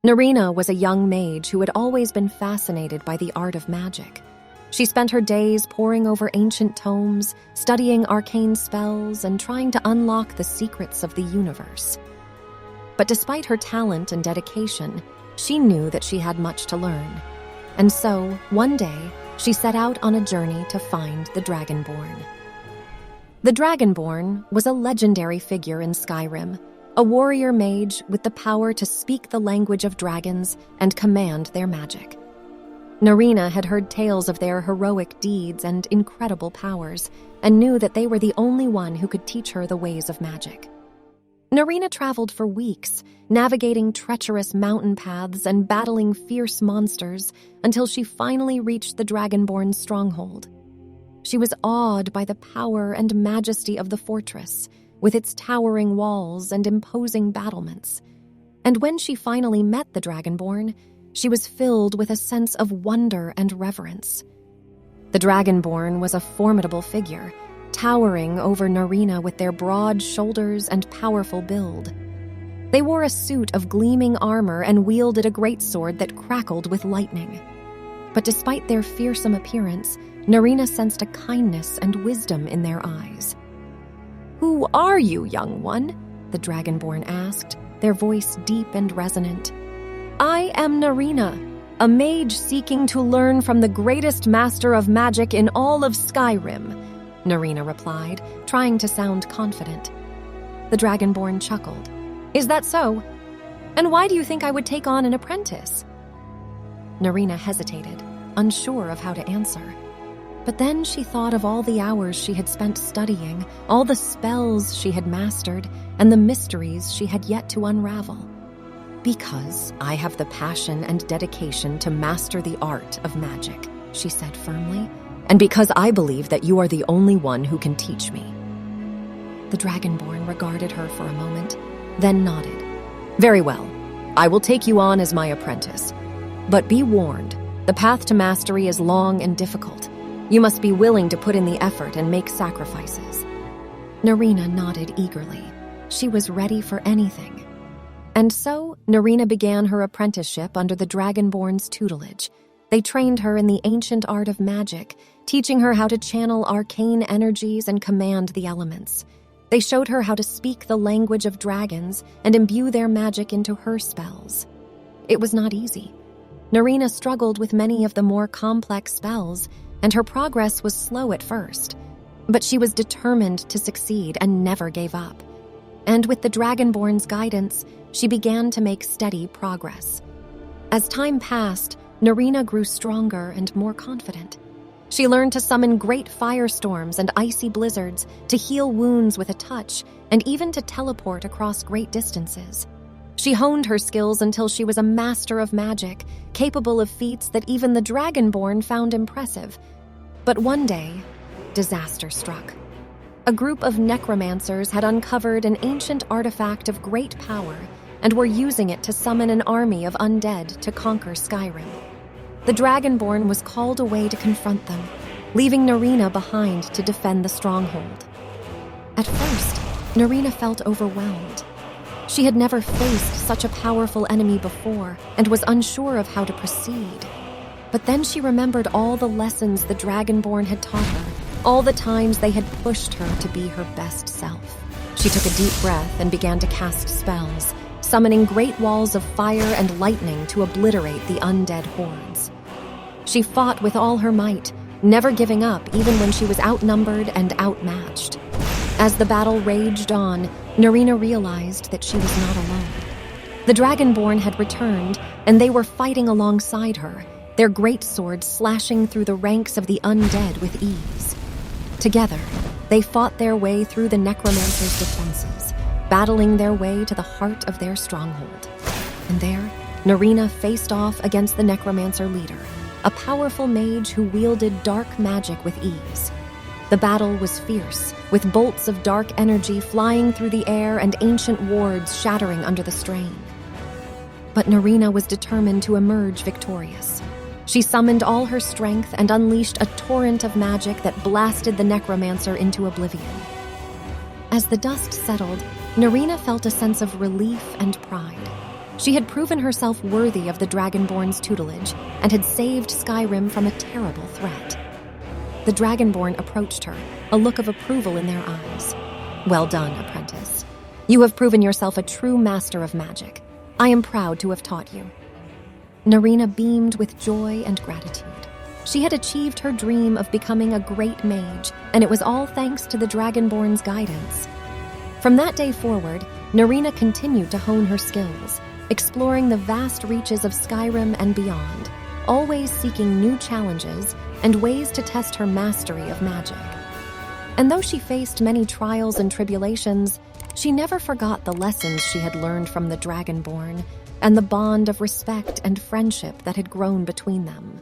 Narina was a young mage who had always been fascinated by the art of magic. She spent her days poring over ancient tomes, studying arcane spells, and trying to unlock the secrets of the universe. But despite her talent and dedication, she knew that she had much to learn. And so, one day, she set out on a journey to find the Dragonborn. The Dragonborn was a legendary figure in Skyrim, a warrior mage with the power to speak the language of dragons and command their magic. Narina had heard tales of their heroic deeds and incredible powers, and knew that they were the only one who could teach her the ways of magic. Narina traveled for weeks, navigating treacherous mountain paths and battling fierce monsters until she finally reached the Dragonborn's stronghold. She was awed by the power and majesty of the fortress, with its towering walls and imposing battlements. And when she finally met the Dragonborn, she was filled with a sense of wonder and reverence. The Dragonborn was a formidable figure, towering over Narina with their broad shoulders and powerful build. They wore a suit of gleaming armor and wielded a greatsword that crackled with lightning. But despite their fearsome appearance, Narina sensed a kindness and wisdom in their eyes. "Who are you, young one?" the Dragonborn asked, their voice deep and resonant. "I am Narina, a mage seeking to learn from the greatest master of magic in all of Skyrim," Narina replied, trying to sound confident. The Dragonborn chuckled. "Is that so? And why do you think I would take on an apprentice?" Narina hesitated, unsure of how to answer. But then she thought of all the hours she had spent studying, all the spells she had mastered, and the mysteries she had yet to unravel. "Because I have the passion and dedication to master the art of magic," she said firmly, "and because I believe that you are the only one who can teach me." The Dragonborn regarded her for a moment, then nodded. "Very well, I will take you on as my apprentice. But be warned, the path to mastery is long and difficult. You must be willing to put in the effort and make sacrifices." Narina nodded eagerly. She was ready for anything. And so, Narina began her apprenticeship under the Dragonborn's tutelage. They trained her in the ancient art of magic, teaching her how to channel arcane energies and command the elements. They showed her how to speak the language of dragons and imbue their magic into her spells. It was not easy. Narina struggled with many of the more complex spells, and her progress was slow at first. But she was determined to succeed and never gave up. And with the Dragonborn's guidance, she began to make steady progress. As time passed, Narina grew stronger and more confident. She learned to summon great firestorms and icy blizzards, to heal wounds with a touch, and even to teleport across great distances. She honed her skills until she was a master of magic, capable of feats that even the Dragonborn found impressive. But one day, disaster struck. A group of necromancers had uncovered an ancient artifact of great power and were using it to summon an army of undead to conquer Skyrim. The Dragonborn was called away to confront them, leaving Narina behind to defend the stronghold. At first, Narina felt overwhelmed. She had never faced such a powerful enemy before and was unsure of how to proceed. But then she remembered all the lessons the Dragonborn had taught her, all the times they had pushed her to be her best self. She took a deep breath and began to cast spells, summoning great walls of fire and lightning to obliterate the undead hordes. She fought with all her might, never giving up even when she was outnumbered and outmatched. As the battle raged on, Narina realized that she was not alone. The Dragonborn had returned, and they were fighting alongside her, their great swords slashing through the ranks of the undead with ease. Together, they fought their way through the necromancer's defenses, battling their way to the heart of their stronghold. And there, Narina faced off against the necromancer leader, a powerful mage who wielded dark magic with ease. The battle was fierce, with bolts of dark energy flying through the air and ancient wards shattering under the strain. But Narina was determined to emerge victorious. She summoned all her strength and unleashed a torrent of magic that blasted the necromancer into oblivion. As the dust settled, Narina felt a sense of relief and pride. She had proven herself worthy of the Dragonborn's tutelage and had saved Skyrim from a terrible threat. The Dragonborn approached her, a look of approval in their eyes. "Well done, Apprentice. You have proven yourself a true master of magic. I am proud to have taught you." Narina beamed with joy and gratitude. She had achieved her dream of becoming a great mage, and it was all thanks to the Dragonborn's guidance. From that day forward, Narina continued to hone her skills, exploring the vast reaches of Skyrim and beyond, always seeking new challenges and ways to test her mastery of magic. And though she faced many trials and tribulations, she never forgot the lessons she had learned from the Dragonborn and the bond of respect and friendship that had grown between them.